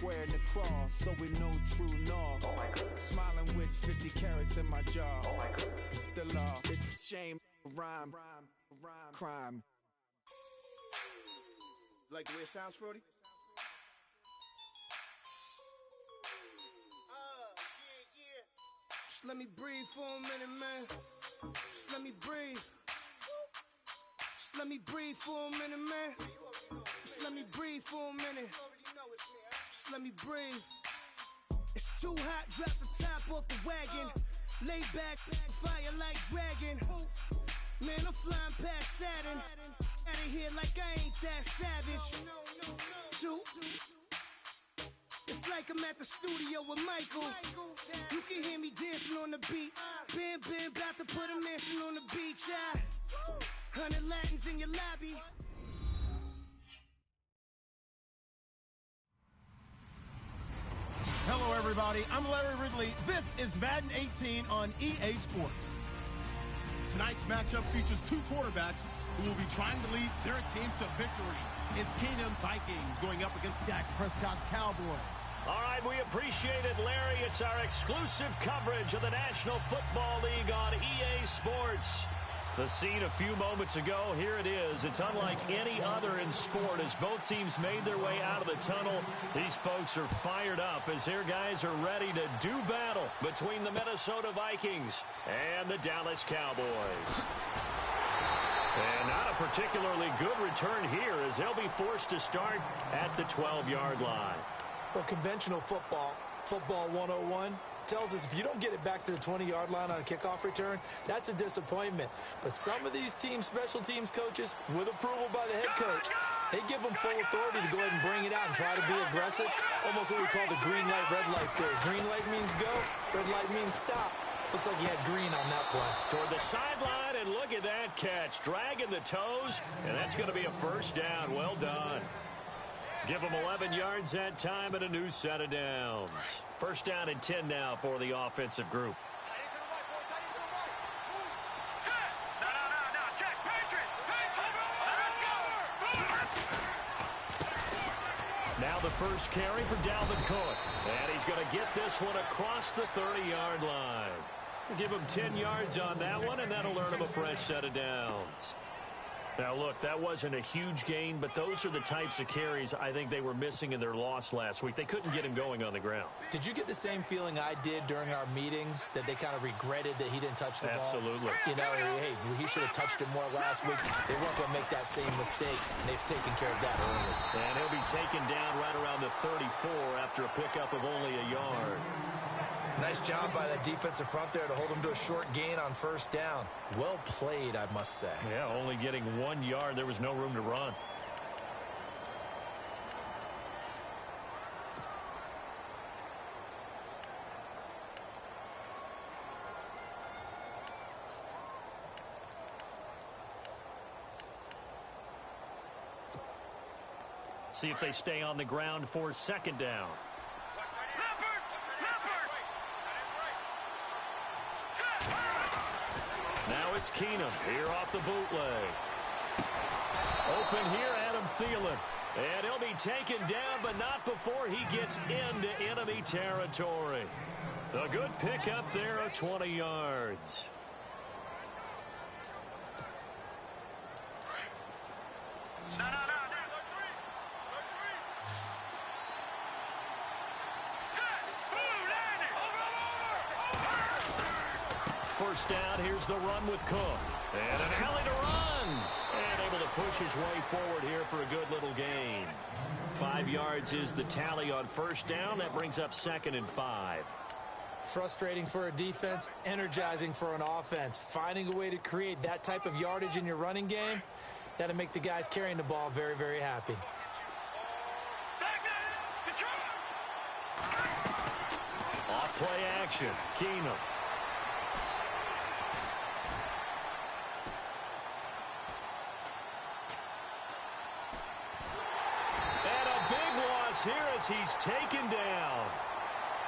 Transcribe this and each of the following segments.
wearing the cross, so we know true north. Oh my goodness. Smiling with 50 carats in my jaw. Oh my goodness. The law, it's a shame, rhyme, crime. Like the way it sounds, Frody? Just let me breathe for a minute, man. Just let me breathe. Just let me breathe for a minute, man. Just let me breathe for a minute. Just let me breathe. It's too hot, drop the top off the wagon. Lay back, fire like dragon. Man, I'm flying past Saturn. Out of here like I ain't that savage. Two. It's like I'm at the studio with Michael. You can hear me dancing on the beat. Bam, bam, about to put a mansion on the beach. 100 Latins in your lobby. Hello, everybody. I'm Larry Ridley. This is Madden 18 on EA Sports. Tonight's matchup features two quarterbacks who will be trying to lead their team to victory. It's Keenum's Vikings going up against Dak Prescott's Cowboys. All right, we appreciate it, Larry. It's our exclusive coverage of the National Football League on EA Sports. The scene a few moments ago, here it is. It's unlike any other in sport as both teams made their way out of the tunnel. These folks are fired up as their guys are ready to do battle between the Minnesota Vikings and the Dallas Cowboys. And not a particularly good return here as they'll be forced to start at the 12-yard line. Well, conventional football 101, tells us if you don't get it back to the 20-yard line on a kickoff return, that's a disappointment. But some of these special teams coaches, with approval by the head coach, they give them full authority to go ahead and bring it out and try to be aggressive. Almost what we call the green light, red light theory. Green light means go, red light means stop. Looks like he had green on that play. Toward the sideline, and look at that catch. Dragging the toes, and that's going to be a first down. Well done. Give them 11 yards that time and a new set of downs. First down and 10 now for the offensive group. Now the first carry for Dalvin Cook. And he's going to get this one across the 30-yard line. Give him 10 yards on that one, and that'll earn him a fresh set of downs. Now, look, that wasn't a huge gain, but those are the types of carries I think they were missing in their loss last week. They couldn't get him going on the ground. Did you get the same feeling I did during our meetings, that they kind of regretted that he didn't touch the ball? Absolutely. You know, hey, he should have touched it more last week. They weren't going to make that same mistake, and they've taken care of that early. And he'll be taken down right around the 34 after a pickup of only a yard. Nice job by that defensive front there to hold him to a short gain on first down. Well played, I must say. Yeah, only getting 1 yard. There was no room to run. See if they stay on the ground for second down. Now it's Keenum here off the bootleg. Open here, Adam Thielen. And he'll be taken down, but not before he gets into enemy territory. A good pickup there of 20 yards. First down, here's the run with Cook. And an alley to run. And able to push his way forward here for a good little gain. 5 yards is the tally on first down. That brings up 2nd and 5. Frustrating for a defense, energizing for an offense. Finding a way to create that type of yardage in your running game, that'll make the guys carrying the ball very, very happy. Off play action, Keenum. Here as he's taken down.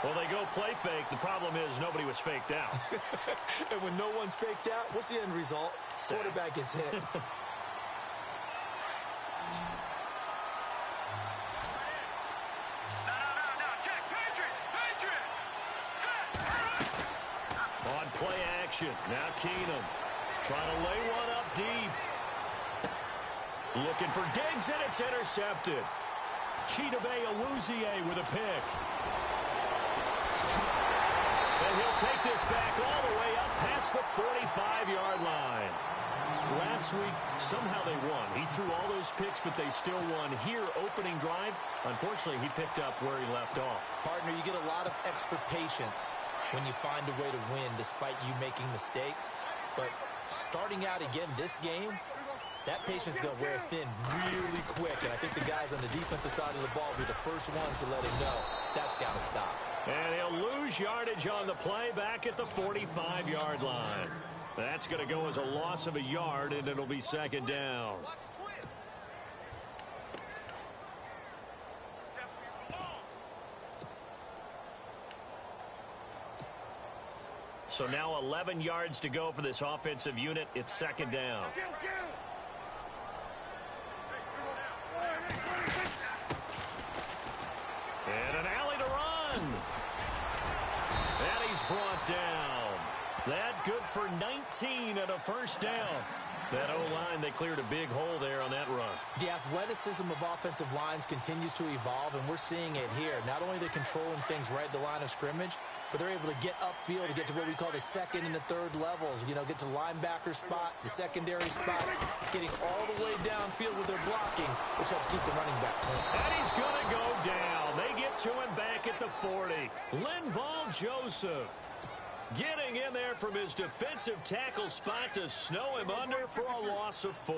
Well, they go play fake. The problem is nobody was faked out. And when no one's faked out, what's the end result? Sad. Quarterback gets hit. action. Now Keenum trying to lay one up deep. Looking for Diggs, and it's intercepted. Chidobe Awuzie with a pick. And he'll take this back all the way up past the 45-yard line. Last week, somehow they won. He threw all those picks, but they still won. Here, opening drive, unfortunately, he picked up where he left off. Partner, you get a lot of extra patience when you find a way to win despite you making mistakes. But starting out again this game, that patience is going to wear thin really quick. And I think the guys on the defensive side of the ball will be the first ones to let him know that's got to stop. And he'll lose yardage on the play back at the 45-yard line. That's going to go as a loss of a yard, and it'll be second down. So now 11 yards to go for this offensive unit. It's second down. And an alley to run. And he's brought down. That good for 19 and a first down. That O-line, they cleared a big hole there on that run. The athleticism of offensive lines continues to evolve, and we're seeing it here. Not only are they controlling things right at the line of scrimmage, but they're able to get upfield to get to what we call the second and the third levels. You know, get to linebacker spot, the secondary spot, getting all the way downfield with their blocking, which helps keep the running back clean. And he's going to go down. They get to him back at the 40. Linval Joseph getting in there from his defensive tackle spot to snow him under for a loss of 4.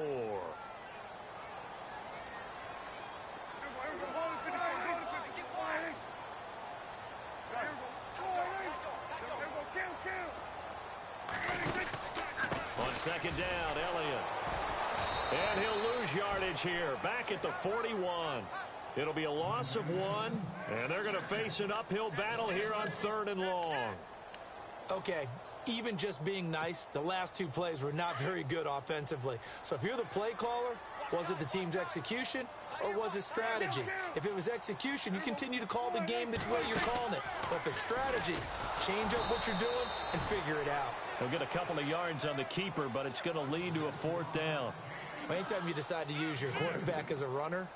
On second down, Elliott. And he'll lose yardage here, back at the 41. It'll be a loss of 1, and they're going to face an uphill battle here on 3rd and long. Okay, even just being nice, the last 2 plays were not very good offensively. So if you're the play caller, was it the team's execution or was it strategy? If it was execution, you continue to call the game the way you're calling it. But if it's strategy, change up what you're doing and figure it out. They'll get a couple of yards on the keeper, but it's going to lead to a 4th down. Anytime you decide to use your quarterback as a runner,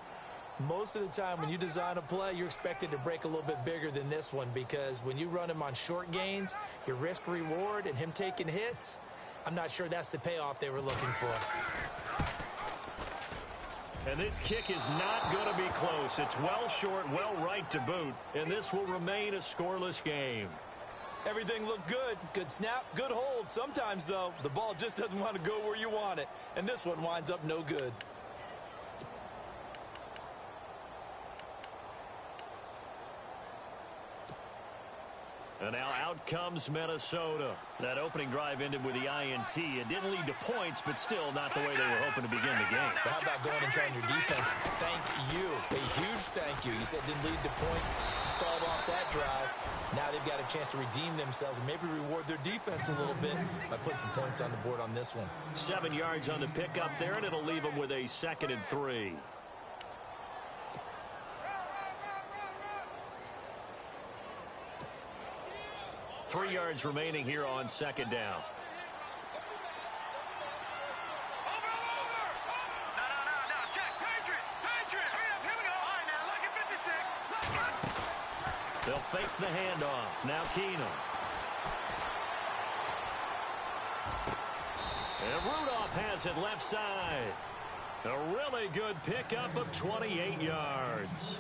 most of the time when you design a play, you're expected to break a little bit bigger than this one, because when you run him on short gains, your risk reward and him taking hits, I'm not sure that's the payoff they were looking for. And this kick is not going to be close. It's well short, well right to boot, and this will remain a scoreless game. Everything looked good. Good snap, good hold. Sometimes, though, the ball just doesn't want to go where you want it, and this one winds up no good. And now out comes Minnesota. That opening drive ended with the INT. It didn't lead to points, but still not the way they were hoping to begin the game. But how about going and telling your defense, thank you, a huge thank you. You said it didn't lead to points, stalled off that drive. Now they've got a chance to redeem themselves and maybe reward their defense a little bit by putting some points on the board on this one. 7 yards on the pickup there, and it'll leave them with a 2nd and 3. Three yards remaining here on second down. They'll fake the handoff. Now Keenum. And Rudolph has it left side. A really good pickup of 28 yards.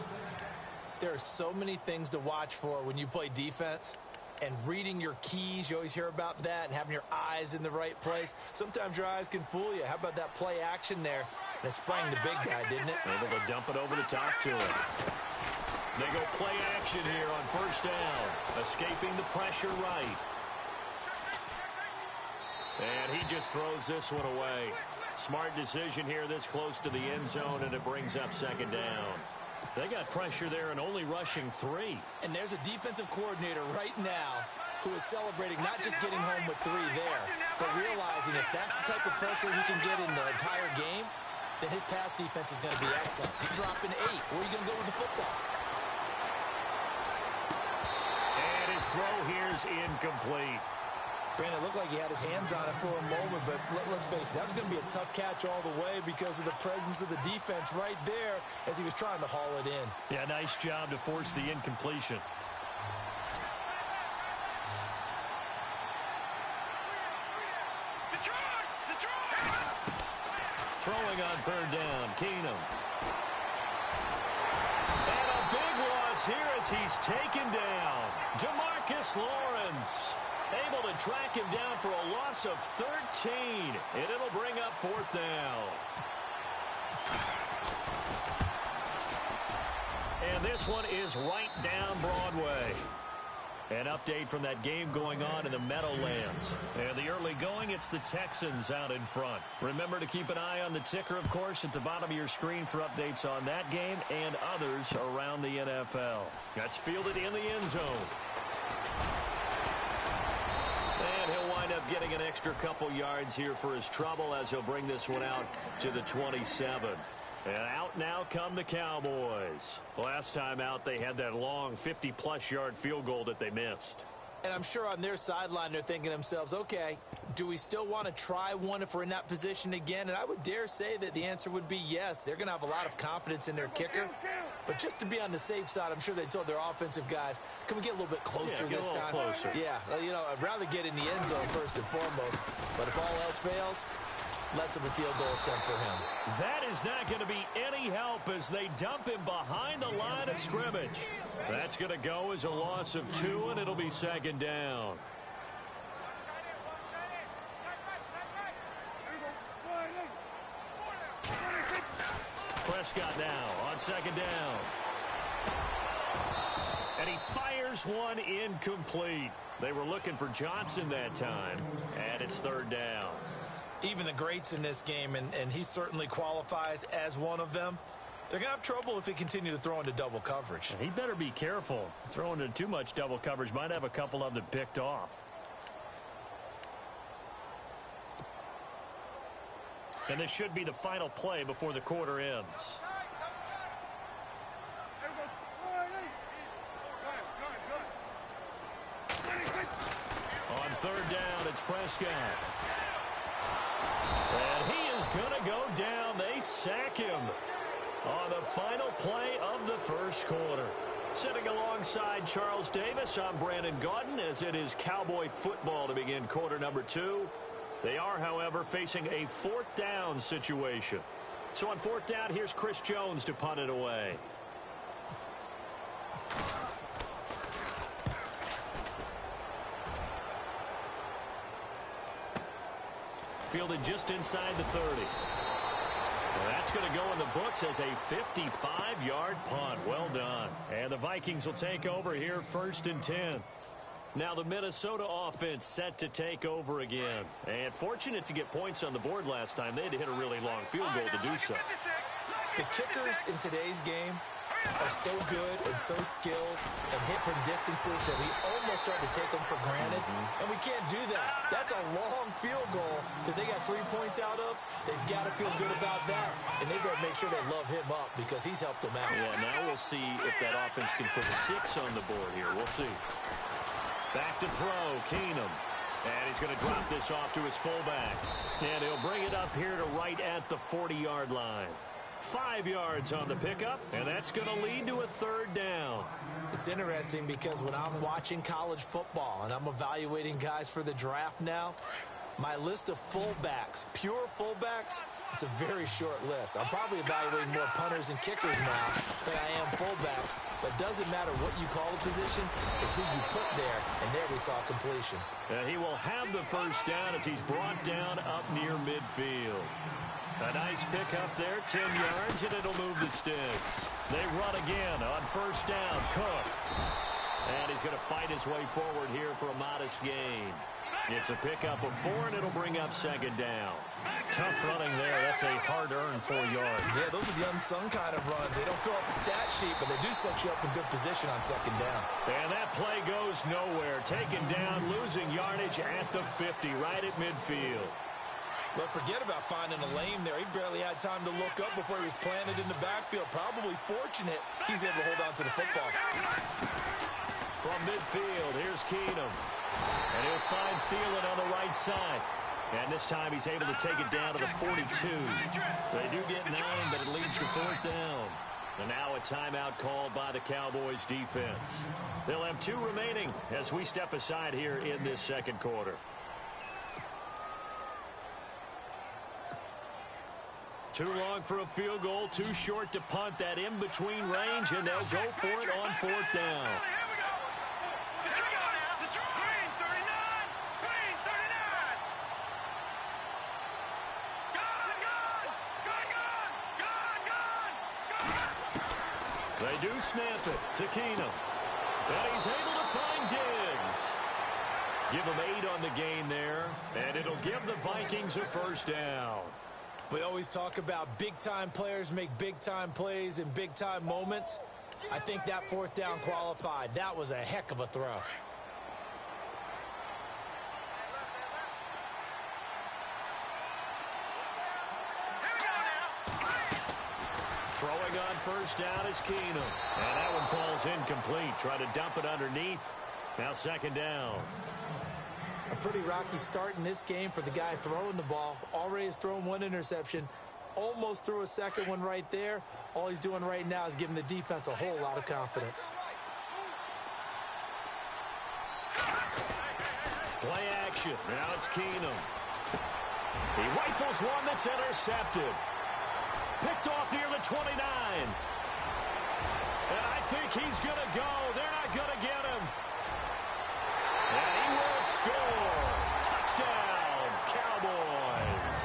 There are so many things to watch for when you play defense. And reading your keys, you always hear about that, and having your eyes in the right place. Sometimes your eyes can fool you. How about that play action there? And it sprang the big guy, didn't it? Able to dump it over the top to him. They go play action here on first down. Escaping the pressure right. And he just throws this one away. Smart decision here this close to the end zone, and it brings up second down. They got pressure there and only rushing 3. And there's a defensive coordinator right now who is celebrating not just getting home with 3 there, but realizing if that's the type of pressure he can get in the entire game, then his pass defense is going to be excellent. You're dropping 8. Where are you going to go with the football? And his throw here's incomplete. Brandon, it looked like he had his hands on it for a moment, but let's face it, that was going to be a tough catch all the way because of the presence of the defense right there as he was trying to haul it in. Yeah, nice job to force the incompletion. Throwing on third down, Keenum. And a big loss here as he's taken down. DeMarcus Lawrence able to track him down for a loss of 13. And it'll bring up fourth down. And this one is right down Broadway. An update from that game going on in the Meadowlands. And the early going, it's the Texans out in front. Remember to keep an eye on the ticker, of course, at the bottom of your screen for updates on that game and others around the NFL. That's fielded in the end zone. And he'll wind up getting an extra couple yards here for his trouble as he'll bring this one out to the 27. And out now come the Cowboys. Last time out, they had that long 50-plus yard field goal that they missed. And I'm sure on their sideline, they're thinking to themselves, okay, do we still want to try one if we're in that position again? And I would dare say that the answer would be yes. They're going to have a lot of confidence in their kicker. But just to be on the safe side, I'm sure they told their offensive guys, can we get a little bit closer this time? Closer. Yeah, you know, I'd rather get in the end zone first and foremost. But if all else fails, less of a field goal attempt for him. That is not going to be any help as they dump him behind the line of scrimmage. That's going to go as a loss of 2, and it'll be second down. Prescott now on second down. And he fires one incomplete. They were looking for Johnson that time, and it's third down. Even the greats in this game, and he certainly qualifies as one of them, they're going to have trouble if they continue to throw into double coverage. He better be careful. Throwing into too much double coverage might have a couple of them picked off. And this should be the final play before the quarter ends. On third down, it's Prescott. And he is going to go down. They sack him on the final play of the first quarter. Sitting alongside Charles Davis, I'm Brandon Gaudin as it is Cowboy football to begin quarter number 2. They are, however, facing a fourth down situation. So on fourth down, here's Chris Jones to punt it away. Fielded just inside the 30. Well, that's going to go in the books as a 55-yard punt. Well done. And the Vikings will take over here first and 10. Now the Minnesota offense set to take over again. And fortunate to get points on the board last time. They had to hit a really long field goal to do so. The kickers in today's game are so good and so skilled and hit from distances that we almost start to take them for granted. And we can't do that. That's a long field goal that they got 3 points out of. They've got to feel good about that. And they better make sure they love him up because he's helped them out. Yeah, now we'll see if that offense can put 6 on the board here. We'll see. Back to throw, Keenum. And he's going to drop this off to his fullback. And he'll bring it up here to right at the 40-yard line. 5 yards on the pickup, and that's going to lead to a third down. It's interesting because when I'm watching college football and I'm evaluating guys for the draft now, my list of fullbacks, pure fullbacks, it's a very short list. I'm probably evaluating more punters and kickers now than I am fullbacks, but it doesn't matter what you call a position, it's who you put there, and there we saw completion. And he will have the first down as he's brought down up near midfield. A nice pickup there, 10 yards, and it'll move the sticks. They run again on first down, Cook. And he's going to fight his way forward here for a modest gain. It's a pickup of 4, and it'll bring up second down. Tough running there. That's a hard-earned 4 yards. Yeah, those are the unsung kind of runs. They don't fill up the stat sheet, but they do set you up in good position on second down. And that play goes nowhere. Taken down, losing yardage at the 50, right at midfield. But forget about finding a lane there. He barely had time to look up before he was planted in the backfield. Probably fortunate he's able to hold on to the football. From midfield, here's Keenum. And he'll find Thielen on the right side. And this time he's able to take it down to the 42. They do get 9, but it leads to 4th down. And now a timeout called by the Cowboys defense. They'll have 2 remaining as we step aside here in this second quarter. Too long for a field goal, too short to punt that in-between range, and they'll go for it on 4th down. They do snap it to Keenum. And he's able to find Diggs. Give him 8 on the gain there, and it'll give the Vikings a 1st down. We always talk about big-time players make big-time plays in big-time moments. I think that 4th down qualified. That was a heck of a throw. Throwing on 1st down is Keenum. And that one falls incomplete. Try to dump it underneath. Now 2nd down. A pretty rocky start in this game for the guy throwing the ball. Already has thrown 1 interception. Almost threw a 2nd one right there. All he's doing right now is giving the defense a whole lot of confidence. Play action. Now it's Keenum. He rifles one that's intercepted. Picked off near the 29. And I think he's going to go. They're not going to get him. And he will score. Touchdown, Cowboys.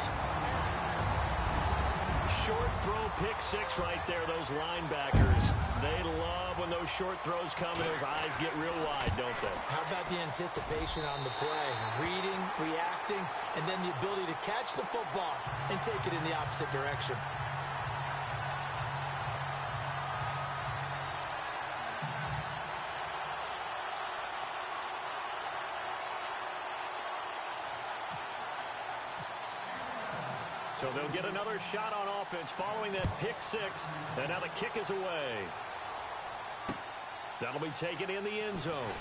Short throw, pick 6 right there, those linebackers. They love when those short throws come and those eyes get real wide, don't they? How about the anticipation on the play? Reading, reacting, and then the ability to catch the football and take it in the opposite direction. So they'll get another shot on offense following that pick 6. And now the kick is away. That'll be taken in the end zone.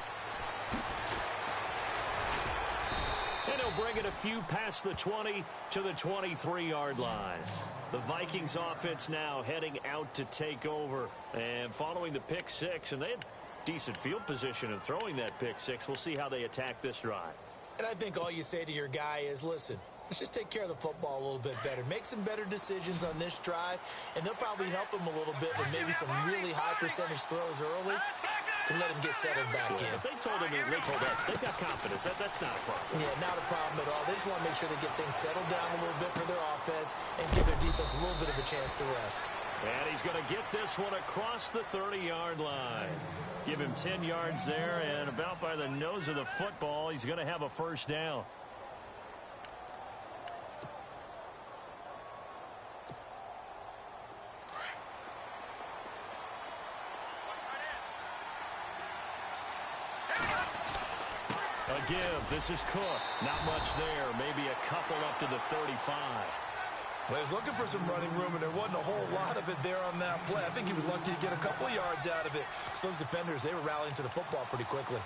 And he'll bring it a few past the 20 to the 23-yard line. The Vikings offense now heading out to take over. And following the pick 6, and they had decent field position in throwing that pick 6. We'll see how they attack this drive. And I think all you say to your guy is, listen, let's just take care of the football a little bit better. Make some better decisions on this drive, and they'll probably help him a little bit with maybe some really high percentage throws early to let him get settled back in. They told him, they told us, they've got confidence. That's not a problem. Yeah, not a problem at all. They just want to make sure they get things settled down a little bit for their offense and give their defense a little bit of a chance to rest. And he's going to get this one across the 30-yard line. Give him 10 yards there, and about by the nose of the football, he's going to have a 1st down. A give. This is Cook. Not much there. Maybe a couple up to the 35. Well, he was looking for some running room, and there wasn't a whole lot of it there on that play. I think he was lucky to get a couple of yards out of it. So those defenders, they were rallying to the football pretty quickly.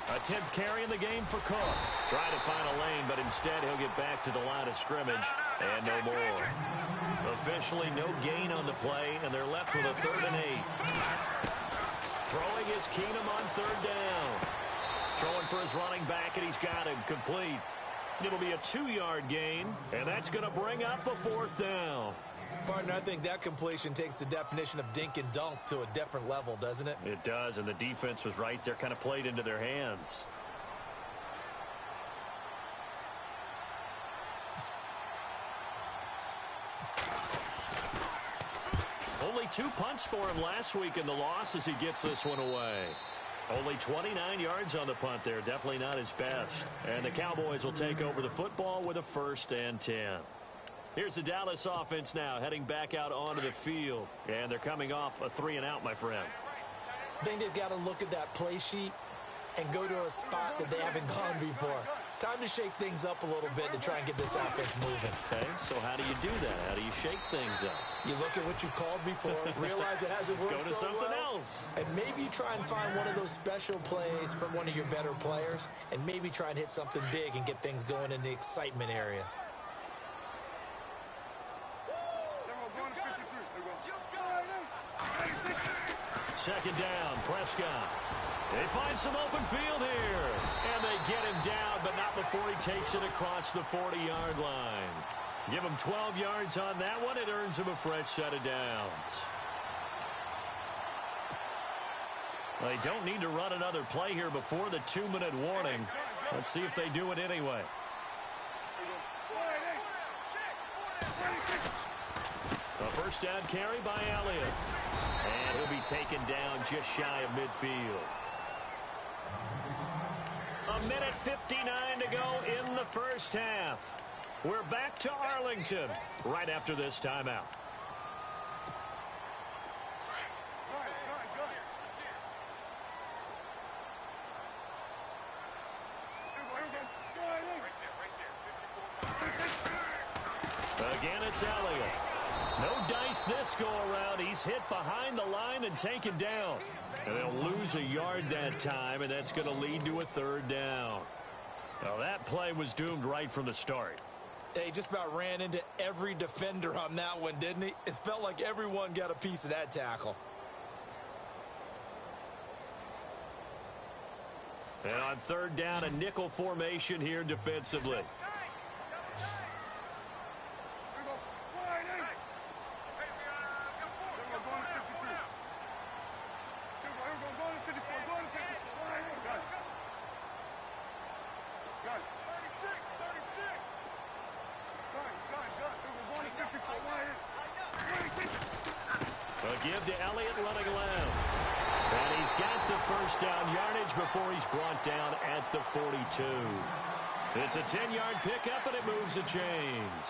A 10th carry in the game for Cook. Trying to find a lane, but instead he'll get back to the line of scrimmage and no more. Officially no gain on the play, and they're left with a 3rd and 8. Throwing is Keenum on 3rd down. Throwing for his running back, and he's got him complete. It'll be a 2-yard gain, and that's going to bring up a 4th down. Partner, I think that completion takes the definition of dink and dunk to a different level, doesn't it? It does, and the defense was right there, kind of played into their hands. Only 2 punts for him last week in the loss as he gets this one away. Only 29 yards on the punt there. Definitely not his best. And the Cowboys will take over the football with a 1st and 10. Here's the Dallas offense now heading back out onto the field. And they're coming off a 3-and-out, my friend. I think they've got to look at that play sheet and go to a spot that they haven't gone before. Time to shake things up a little bit to try and get this offense moving. Okay, so how do you do that? How do you shake things up? You look at what you've called before, realize it hasn't worked Go to so something well, else. and maybe you try and find one of those special plays from one of your better players, and maybe try and hit something big and get things going in the excitement area. Second down, Prescott. They find some open field here. And they get him down, but not before he takes it across the 40-yard line. Give him 12 yards on that one. It earns him a fresh set of downs. Well, they don't need to run another play here before the 2-minute warning. Let's see if they do it anyway. A first down carry by Elliott. And he'll be taken down just shy of midfield. A minute 59 to go in the first half. We're back to Arlington right after this timeout. Again, it's Elliott. No dice this go-around. He's hit behind the line and taken down. And they'll lose a yard that time, and that's going to lead to a third down. Now, that play was doomed right from the start. He just about ran into every defender on that one, didn't he? It felt like everyone got a piece of that tackle. And on third down, a nickel formation here defensively. Give to Elliott running left. And he's got the first down yardage before he's brought down at the 42. It's a 10-yard pickup, and it moves the chains.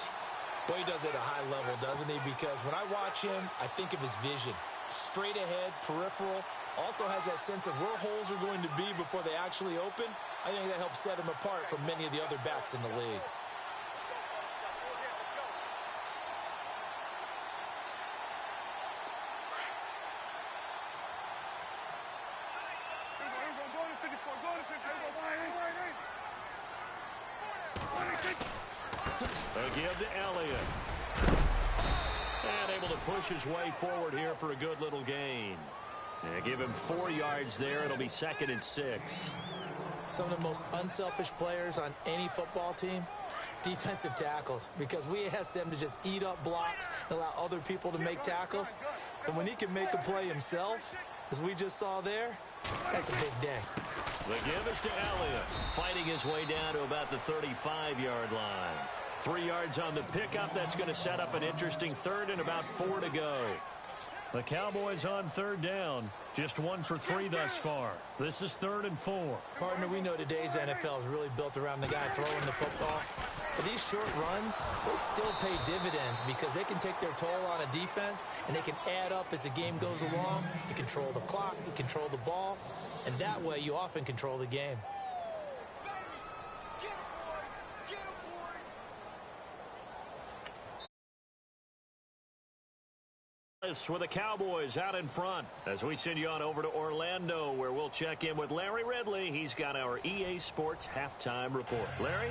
Well, he does it at a high level, doesn't he? Because when I watch him, I think of his vision. Straight ahead, peripheral. Also has that sense of where holes are going to be before they actually open. I think that helps set him apart from many of the other backs in the league. A give to Elliott. And able to push his way forward here for a good little gain. And give him 4 yards there. It'll be 2nd and 6. Some of the most unselfish players on any football team, defensive tackles, because we ask them to just eat up blocks and allow other people to make tackles. And when he can make a play himself, as we just saw there, that's a big day. The give is to Elliott, fighting his way down to about the 35-yard line. 3 yards on the pickup. That's going to set up an interesting third and about 4 to go. The Cowboys on third down. Just 1 for 3 thus far. This is 3rd and 4. Partner, we know today's NFL is really built around the guy throwing the football. But these short runs, they still pay dividends because they can take their toll on a defense, and they can add up as the game goes along. You control the clock, you control the ball, and that way you often control the game. With the Cowboys out in front as we send you on over to Orlando, where we'll check in with Larry Ridley. He's got our EA Sports halftime report. Larry?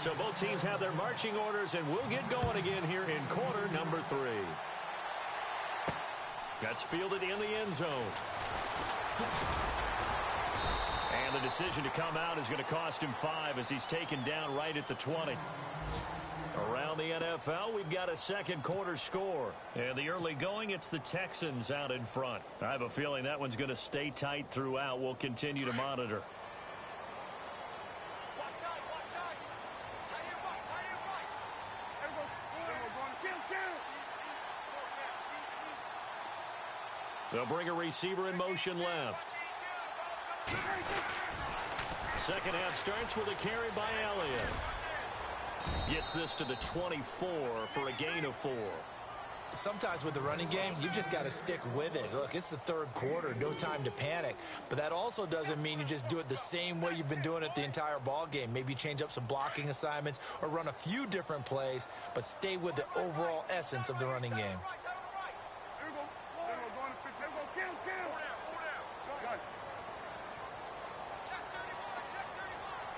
So both teams have their marching orders, and we'll get going again here in quarter number 3. That's fielded in the end zone. And the decision to come out is going to cost him 5 as he's taken down right at the 20. Around the NFL, we've got a second quarter score. And the early going, it's the Texans out in front. I have a feeling that one's going to stay tight throughout. We'll continue to monitor. They'll bring a receiver in motion left. Second half starts with a carry by Elliott. Gets this to the 24 for a gain of 4. Sometimes with the running game, you've just got to stick with it. Look, it's the third quarter, no time to panic. But that also doesn't mean you just do it the same way you've been doing it the entire ball game. Maybe change up some blocking assignments or run a few different plays, but stay with the overall essence of the running game.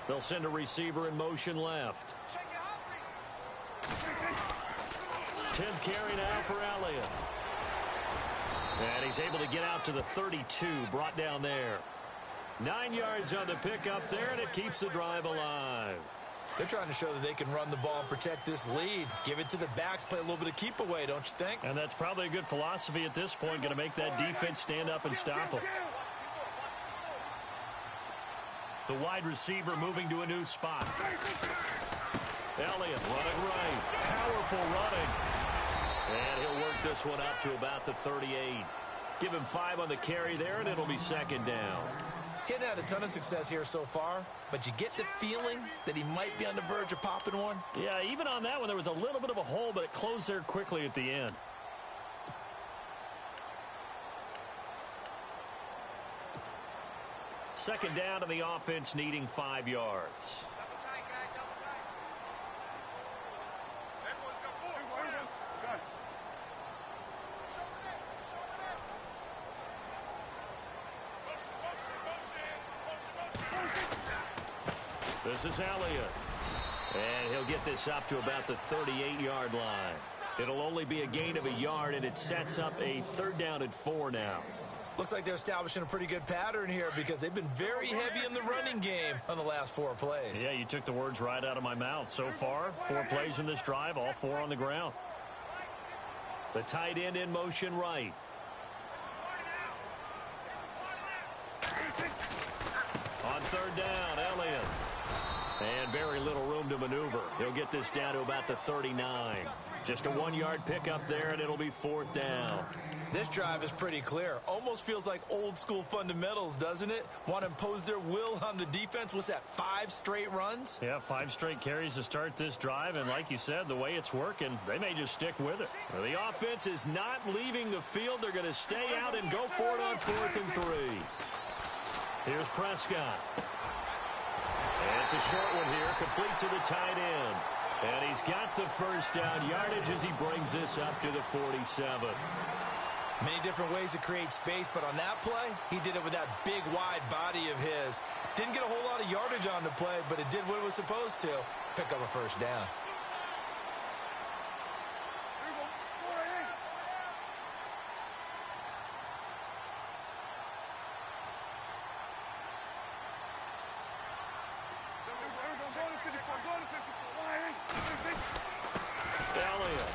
They'll send a receiver in motion left. 10th carry now for Elliott. And he's able to get out to the 32, brought down there. 9 yards on the pickup there, and it keeps the drive alive. They're trying to show that they can run the ball and protect this lead. Give it to the backs, play a little bit of keep away, don't you think? And that's probably a good philosophy at this point, going to make that defense stand up and stop them. The wide receiver moving to a new spot. Elliott running right. Powerful running. And he'll work this one up to about the 38. Give him 5 on the carry there, and it'll be second down. He hadn't had a ton of success here so far, but you get the feeling that he might be on the verge of popping one. Yeah, even on that one, there was a little bit of a hole, but it closed there quickly at the end. Second down, and the offense needing 5 yards. This is Elliott. And he'll get this up to about the 38-yard line. It'll only be a gain of a yard, and it sets up a 3rd down and 4 now. Looks like they're establishing a pretty good pattern here because they've been very heavy in the running game on the last 4 plays. Yeah, you took the words right out of my mouth. So far, 4 plays in this drive, all 4 on the ground. The tight end in motion right. On 3rd down, Elliott. And very little room to maneuver. He'll get this down to about the 39. Just a 1-yard pickup there, and it'll be 4th down. This drive is pretty clear. Almost feels like old school fundamentals, doesn't it? Want to impose their will on the defense. What's that, 5 straight runs? Yeah, 5 straight carries to start this drive. And like you said, the way it's working, they may just stick with it. Well, the offense is not leaving the field. They're going to stay out and go for it on 4th and 3. Here's Prescott. And it's a short one here, complete to the tight end. And he's got the first down yardage as he brings this up to the 47. Many different ways to create space, but on that play, he did it with that big, wide body of his. Didn't get a whole lot of yardage on the play, but it did what it was supposed to. Pick up a first down. Elliott.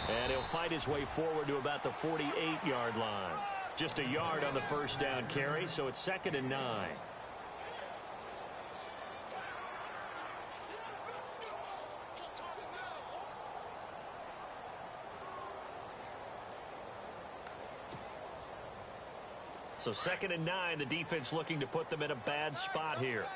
And he'll fight his way forward to about the 48-yard line. Just a yard on the first down carry, so it's 2nd and 9. So 2nd and 9, the defense looking to put them in a bad spot here.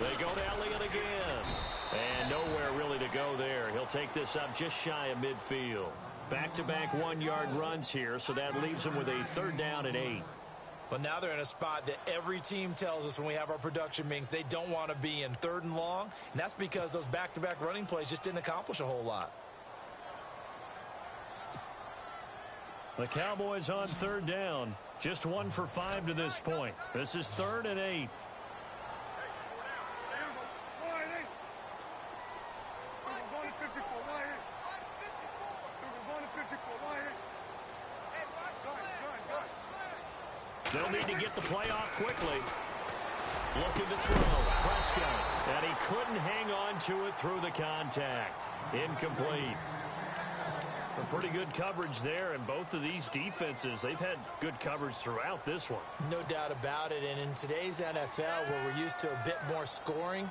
They go to Elliott again. And nowhere really to go there. He'll take this up just shy of midfield. Back-to-back 1-yard runs here, so that leaves him with a 3rd down and 8. But now they're in a spot that every team tells us when we have our production meetings they don't want to be in, 3rd and long. And that's because those back-to-back running plays just didn't accomplish a whole lot. The Cowboys on 3rd down. Just 1 for 5 to this point. This is 3rd and 8. They'll need to get the play off quickly. Looking to throw. Prescott. And he couldn't hang on to it through the contact. Incomplete. A pretty good coverage there, and both of these defenses, they've had good coverage throughout this one. No doubt about it, and in today's NFL, where we're used to a bit more scoring,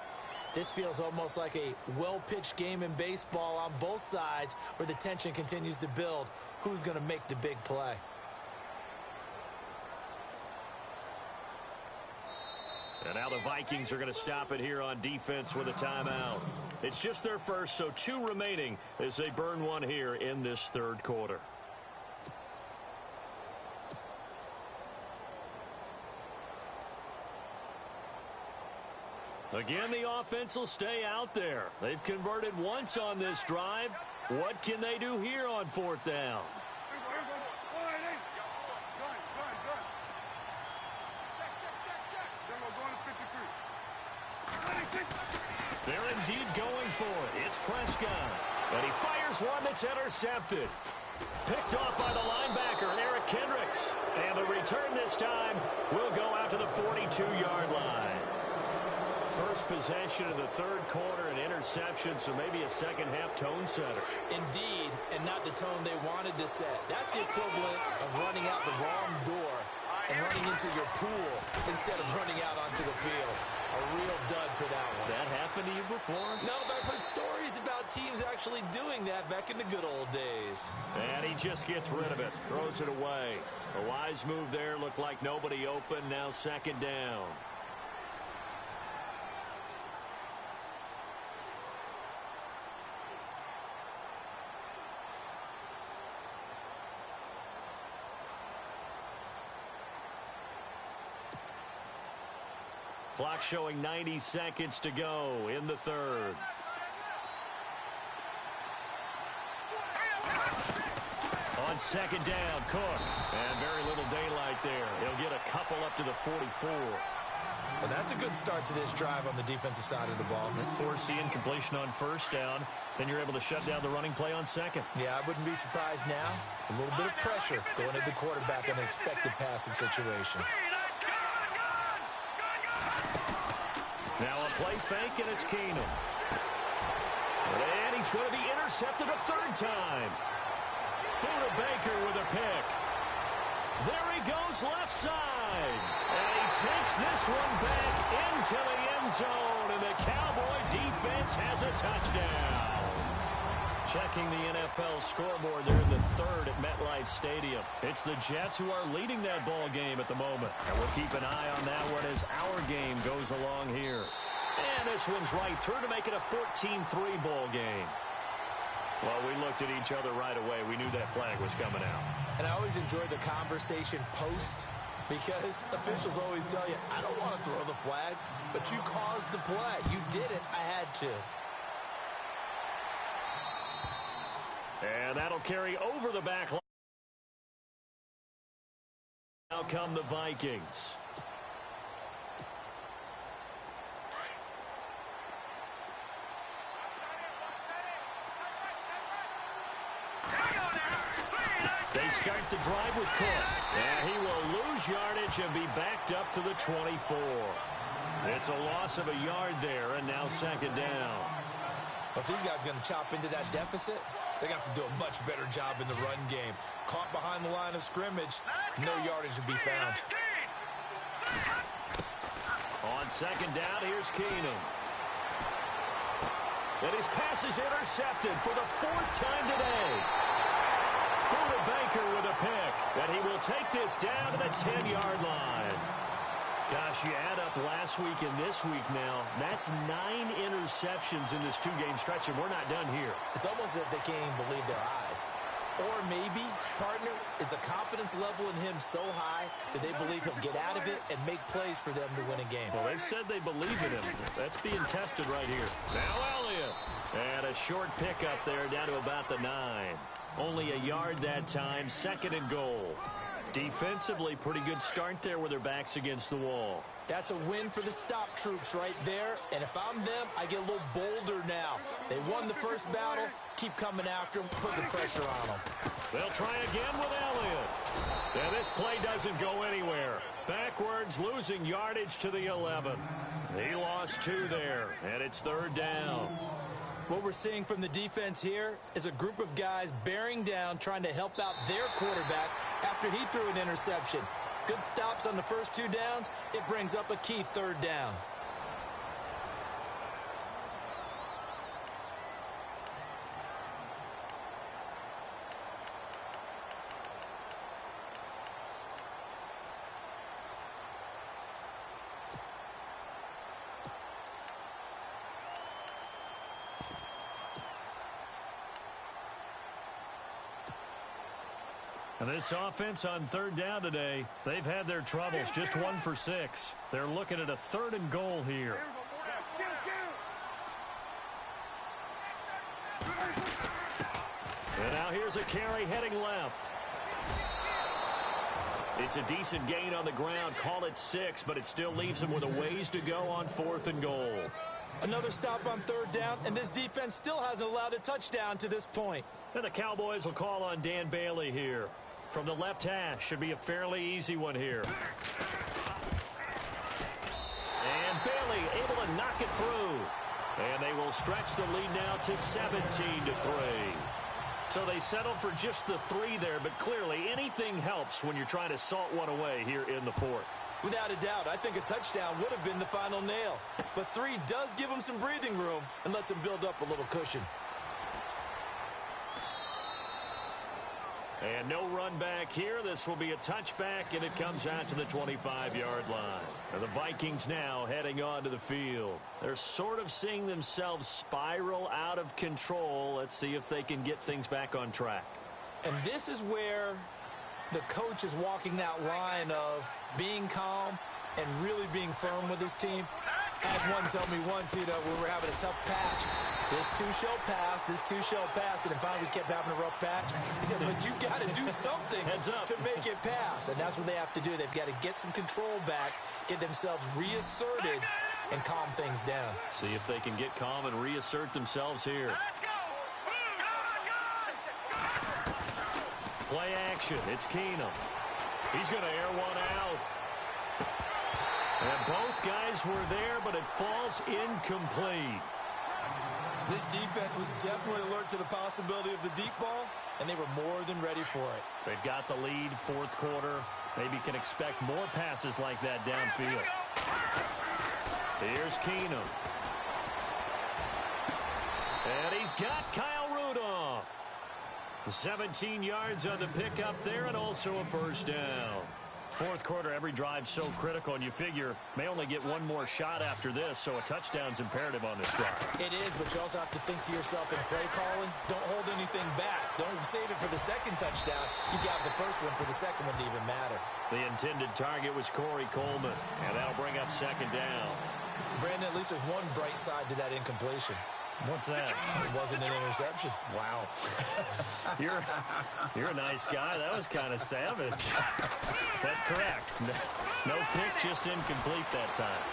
this feels almost like a well-pitched game in baseball on both sides where the tension continues to build. Who's going to make the big play? And now the Vikings are going to stop it here on defense with a timeout. It's just their first, so 2 remaining as they burn one here in this third quarter. Again, the offense will stay out there. They've converted once on this drive. What can they do here on 4th down? They're indeed going for it. It's Prescott. And he fires one that's intercepted. Picked off by the linebacker, Eric Kendricks. And the return this time will go out to the 42-yard line. First possession of the third quarter, an interception, so maybe a second-half tone setter. Indeed, and not the tone they wanted to set. That's the equivalent of running out the wrong door and running into your pool instead of running out onto the field. A real dud for that one. Has that happened to you before? No, but I've heard stories about teams actually doing that back in the good old days. And he just gets rid of it, throws it away. A wise move there, looked like nobody open, now 2nd down. Clock showing 90 seconds to go in the third. On 2nd down, Cook. And very little daylight there. He'll get a couple up to the 44. Well, that's a good start to this drive on the defensive side of the ball. Force the incompletion on 1st down. Then you're able to shut down the running play on 2nd. Yeah, I wouldn't be surprised now. A little bit of pressure going at the quarterback in an expected passing situation. Now a play fake, and it's Keenum. And he's going to be intercepted a 3rd time. Buda Baker with a pick. There he goes left side. And he takes this one back into the end zone. And the Cowboy defense has a touchdown. Checking the NFL scoreboard there in the third at MetLife Stadium. It's the Jets who are leading that ball game at the moment. And we'll keep an eye on that one as our game goes along here. And this one's right through to make it a 14-3 ball game. Well, we looked at each other right away. We knew that flag was coming out. And I always enjoy the conversation post because officials always tell you, I don't want to throw the flag, but you caused the play. You did it. I had to. And that'll carry over the back line. Now come the Vikings. They start the drive with Cook. And he will lose yardage and be backed up to the 24. It's a loss of a yard there, and now 2nd down. But if these guys are going to chop into that deficit, they got to do a much better job in the run game. Caught behind the line of scrimmage, no yardage to be found. On 2nd down, here's Keenum. And his pass is intercepted for the 4th time today. Buda Baker with a pick. And he will take this down to the 10-yard line. Gosh, you add up last week and this week now, that's 9 interceptions in this 2-game stretch, and we're not done here. It's almost as if they can't even believe their eyes. Or maybe, partner, is the confidence level in him so high that they believe he'll get out of it and make plays for them to win a game. Well, they've said they believe in him. That's being tested right here. Now Elliott. And a short pickup there down to about the 9. Only a yard that time, 2nd and goal. Defensively, pretty good start there with their backs against the wall. That's a win for the stop troops right there. And if I'm them, I get a little bolder now. They won the first battle. Keep coming after them. Put the pressure on them. They'll try again with Elliott. And this play doesn't go anywhere. Backwards, losing yardage to the 11. He lost 2 there, and it's 3rd down. What we're seeing from the defense here is a group of guys bearing down, trying to help out their quarterback after he threw an interception. Good stops on the first 2 downs. It brings up a key 3rd down. And this offense on 3rd down today, they've had their troubles, just 1 for 6. They're looking at a 3rd and goal here. And now here's a carry heading left. It's a decent gain on the ground. Call it 6, but it still leaves him with a ways to go on 4th and goal. Another stop on 3rd down, and this defense still hasn't allowed a touchdown to this point. And the Cowboys will call on Dan Bailey here. From the left hash, should be a fairly easy one here. And Bailey able to knock it through. And they will stretch the lead now to 17-3. So they settle for just the 3 there, but clearly anything helps when you're trying to salt one away here in the 4th. Without a doubt, I think a touchdown would have been the final nail. But 3 does give them some breathing room and lets them build up a little cushion. And no run back here. This will be a touchback, and it comes out to the 25-yard line. And the Vikings now heading onto the field. They're sort of seeing themselves spiral out of control. Let's see if they can get things back on track. And this is where the coach is walking that line of being calm and really being firm with his team. As one told me once, when we're having a tough patch, this too shall pass, this too shall pass. And finally we kept having a rough patch. He said, but you got to do something to make it pass. And that's what they have to do. They've got to get some control back, get themselves reasserted, and calm things down. See if they can get calm and reassert themselves here. Play action. It's Keenum. He's going to air one out. And both guys were there, but it falls incomplete. This defense was definitely alert to the possibility of the deep ball, and they were more than ready for it. They've got the lead, 4th quarter. Maybe can expect more passes like that downfield. Here's Keenum. And he's got Kyle Rudolph. 17 yards on the pickup there, and also a 1st down. 4th quarter, every drive so critical, and you figure may only get one more shot after this, so a touchdown's imperative on this drive. It is, but you also have to think to yourself in play calling, don't hold anything back. Don't save it for the 2nd touchdown. You got the 1st one for the 2nd one to even matter. The intended target was Corey Coleman, and that'll bring up 2nd down. Brandon, at least there's one bright side to that incompletion. What's that? It wasn't an interception. Wow. You're a nice guy. That was kind of savage. That's correct. No pick, just incomplete that time.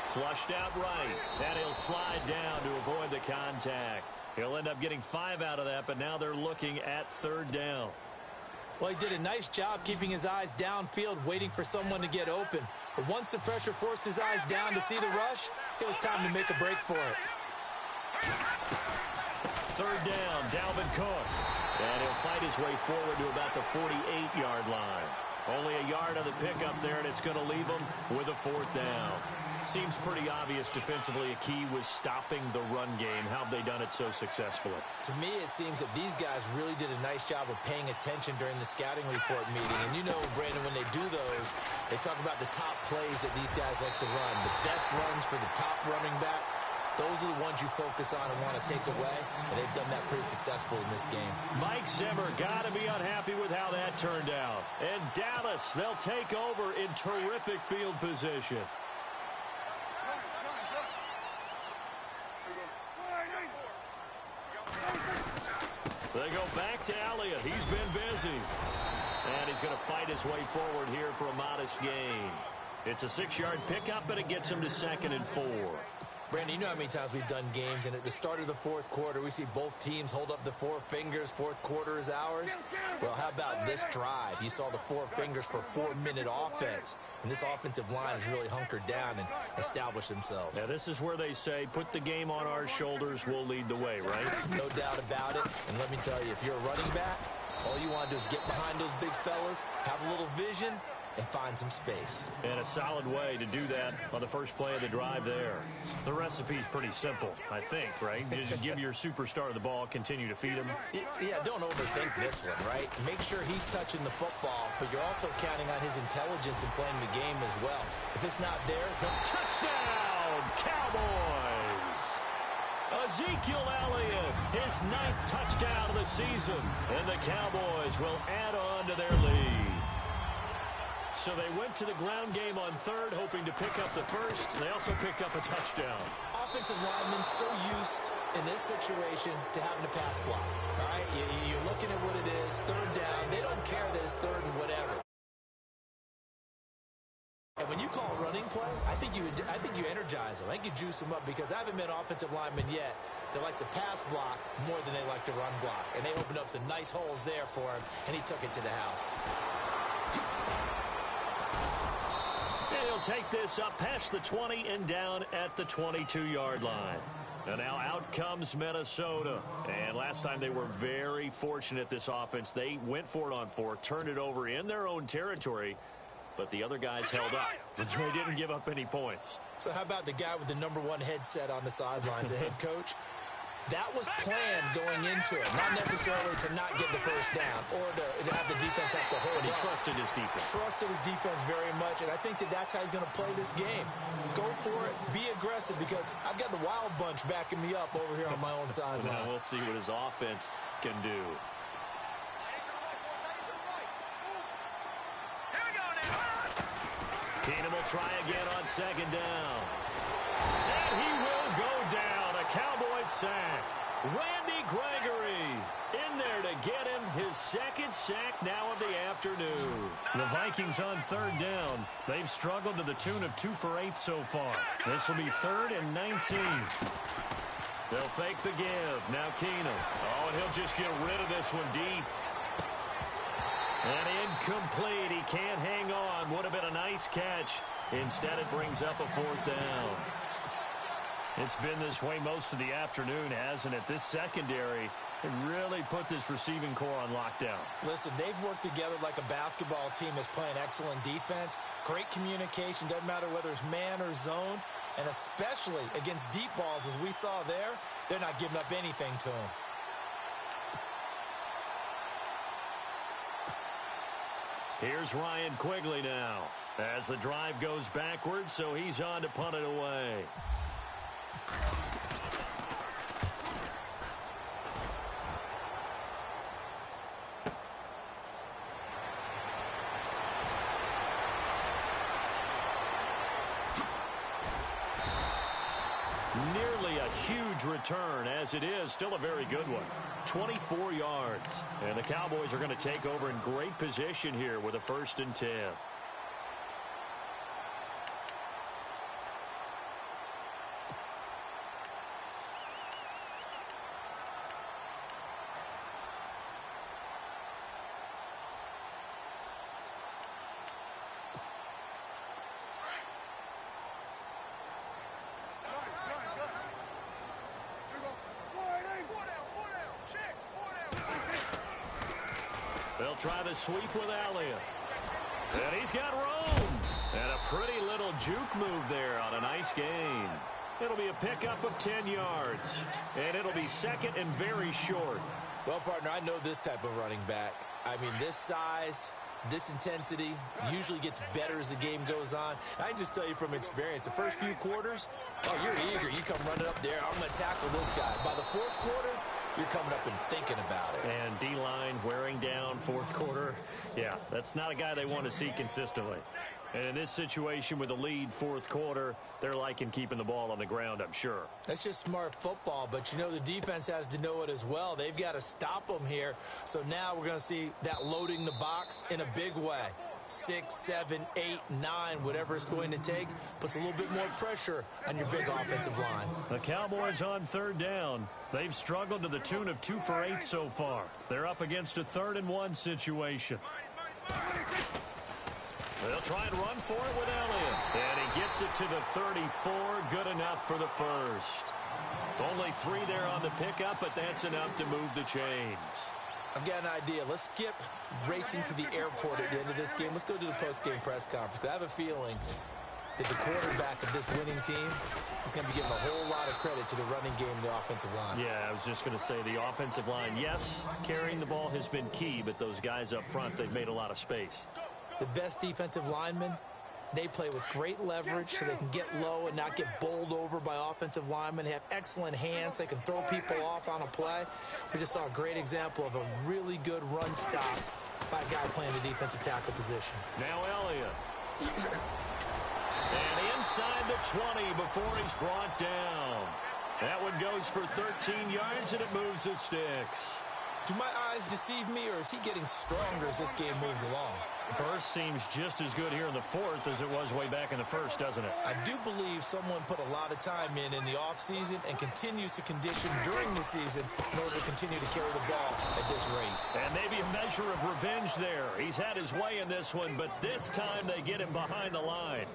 Flushed out right. And he'll slide down to avoid the contact. He'll end up getting 5 out of that, but now they're looking at 3rd down. Well, he did a nice job keeping his eyes downfield, waiting for someone to get open. But once the pressure forced his eyes down to see the rush, it was time to make a break for it. 3rd down, Dalvin Cook. And he'll fight his way forward to about the 48-yard line. Only a yard on the pickup there, and it's going to leave him with a 4th down. Seems pretty obvious defensively a key was stopping the run game. How have they done it so successfully? To me, it seems that these guys really did a nice job of paying attention during the scouting report meeting. And you know, Brandon, when they do those, they talk about the top plays that these guys like to run. The best runs for the top running back. Those are the ones you focus on and want to take away, and they've done that pretty successfully in this game. Mike Zimmer got to be unhappy with how that turned out. And Dallas, they'll take over in terrific field position. They go back to Elliott. He's been busy. And he's going to fight his way forward here for a modest gain. It's a 6-yard pickup, but it gets him to 2nd and 4. Brandon, you know how many times we've done games, and at the start of the fourth quarter, we see both teams hold up the four fingers, fourth quarter is ours. Well, how about this drive? You saw the four fingers for 4-minute offense, and this offensive line has really hunkered down and established themselves. Now, this is where they say, put the game on our shoulders, we'll lead the way, right? No doubt about it, and let me tell you, if you're a running back, all you want to do is get behind those big fellas, have a little vision, and find some space. And a solid way to do that on the first play of the drive there. The recipe's pretty simple, I think, right? Just give your superstar the ball, continue to feed him. Yeah, don't overthink this one, right? Make sure he's touching the football, but you're also counting on his intelligence in playing the game as well. If it's not there, don't... Touchdown, Cowboys! Ezekiel Elliott, his 9th touchdown of the season, and the Cowboys will add on to their lead. So they went to the ground game on third, hoping to pick up the first. They also picked up a touchdown. Offensive linemen so used in this situation to having a pass block. All right, you're looking at what it is, third down. They don't care that it's third and whatever. And when you call a running play, I think you energize them. I think you juice them up, because I haven't met an offensive lineman yet that likes to pass block more than they like to run block. And they opened up some nice holes there for him, and he took it to the house. He'll take this up past the 20 and down at the 22-yard line. And now out comes Minnesota. And last time they were very fortunate, this offense. They went for it on 4, turned it over in their own territory, but the other guys held up. They didn't give up any points. So how about the guy with the #1 headset on the sidelines, the head coach? That was planned going into it, not necessarily to not get the first down or to have the defense have to hold. But he trusted his defense. Trusted his defense very much, and I think that's how he's going to play this game. Go for it, be aggressive, because I've got the wild bunch backing me up over here on my own sideline. Now we'll see what his offense can do. Keenum will try again on second down. And he will go down. A Cowboys sack. Randy Gregory in there to get him his second sack now of the afternoon. The Vikings on third down. They've struggled to the tune of 2 for 8 so far. This will be 3rd and 19. They'll fake the give. Now Keenum. Oh, and he'll just get rid of this one deep. And incomplete. He can't hang on. Would have been a nice catch. Instead, it brings up a 4th down. It's been this way most of the afternoon, hasn't it? This secondary really put this receiving core on lockdown. Listen, they've worked together like a basketball team that's playing excellent defense. Great communication. Doesn't matter whether it's man or zone. And especially against deep balls, as we saw there, they're not giving up anything to them. Here's Ryan Quigley now as the drive goes backwards, so he's on to punt it away. Nearly a huge return, as it is still a very good one. 24 yards. And the Cowboys are going to take over in great position here with a 1st and 10. They'll try the sweep with Elliott. And he's got room. And a pretty little juke move there on a nice gain. It'll be a pickup of 10 yards. And it'll be 2nd and very short. Well, partner, I know this type of running back. I mean, this size, this intensity usually gets better as the game goes on. I can just tell you from experience, the first few quarters, oh, you're eager. You come running up there. I'm going to tackle this guy. By the 4th quarter, you're coming up and thinking about it. And D-line wearing down 4th quarter. Yeah, that's not a guy they want to see consistently. And in this situation with a lead 4th quarter, they're liking keeping the ball on the ground, I'm sure. That's just smart football, but you know the defense has to know it as well. They've got to stop them here. So now we're going to see that loading the box in a big way. 6, 7, 8, 9, whatever it's going to take, puts a little bit more pressure on your big offensive line. The Cowboys on third down. They've struggled to the tune of 2 for 8 so far. They're up against a 3rd-and-1 situation. They'll try and run for it with Elliott. And he gets it to the 34. Good enough for the first. Only 3 there on the pickup, but that's enough to move the chains. I've got an idea. Let's skip racing to the airport at the end of this game. Let's go to the post-game press conference. I have a feeling that the quarterback of this winning team is going to be giving a whole lot of credit to the running game and the offensive line. Yeah, I was just going to say the offensive line, yes, carrying the ball has been key, but those guys up front, they've made a lot of space. The best defensive linemen, they play with great leverage so they can get low and not get bowled over by offensive linemen. They have excellent hands. They can throw people off on a play. We just saw a great example of a really good run stop by a guy playing the defensive tackle position. Now Elliott. And inside the 20 before he's brought down. That one goes for 13 yards, and it moves the sticks. Do my eyes deceive me, or is he getting stronger as this game moves along? Burst seems just as good here in the 4th as it was way back in the 1st, doesn't it? I do believe someone put a lot of time in the offseason and continues to condition during the season in order to continue to carry the ball at this rate. And maybe a measure of revenge there. He's had his way in this one, but this time they get him behind the line.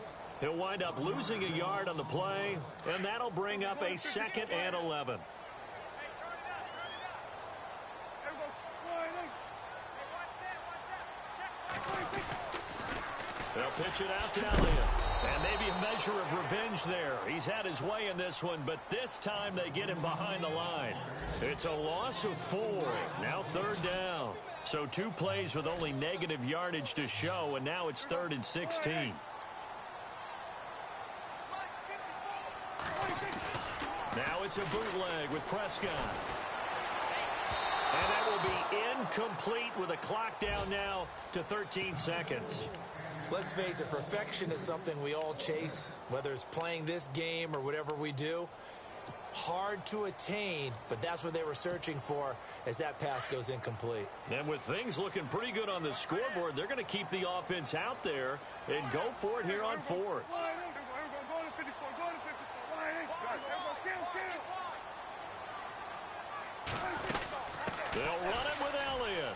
He'll wind up losing a yard on the play, and that'll bring up a 2nd and 11. They'll pitch it out to Elliott. And maybe a measure of revenge there. He's had his way in this one, but this time they get him behind the line. It's a loss of 4. Now 3rd down. So 2 plays with only negative yardage to show, and now it's 3rd and 16. Now it's a bootleg with Prescott. And that will be incomplete with a clock down now to 13 seconds. Let's face it, perfection is something we all chase, whether it's playing this game or whatever we do. Hard to attain, but that's what they were searching for as that pass goes incomplete. And with things looking pretty good on the scoreboard, they're going to keep the offense out there and go for it here on 4th. They'll run it with Elliott.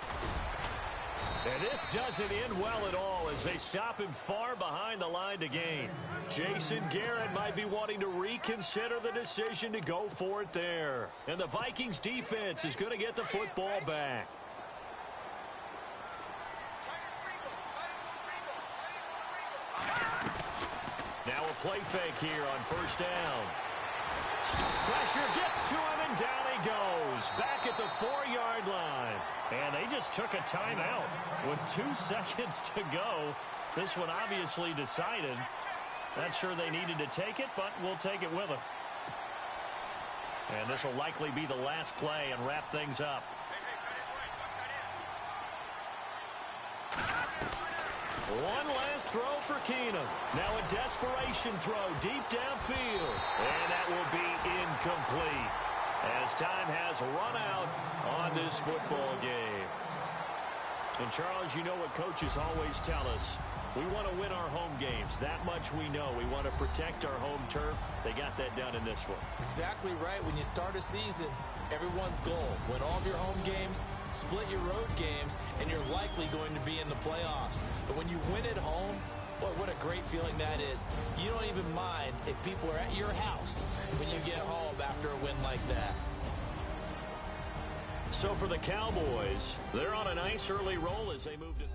And this doesn't end well at all as they stop him far behind the line to gain. Jason Garrett might be wanting to reconsider the decision to go for it there. And the Vikings defense is going to get the football back. Now a play fake here on 1st down. Pressure gets to him, and down he goes. Back at the 4-yard line. And they just took a timeout with 2 seconds to go. This one obviously decided. Not sure they needed to take it, but we'll take it with them. And this will likely be the last play and wrap things up. One last throw for Keenum. Now a desperation throw deep downfield. And that will be incomplete as time has run out on this football game. And Charles, you know what coaches always tell us. We want to win our home games. That much we know. We want to protect our home turf. They got that done in this one. Exactly right. When you start a season, everyone's goal, win all of your home games, split your road games, and you're likely going to be in the playoffs. But when you win at home, boy, what a great feeling that is. You don't even mind if people are at your house when you get home after a win like that. So for the Cowboys, they're on a nice early roll as they move to...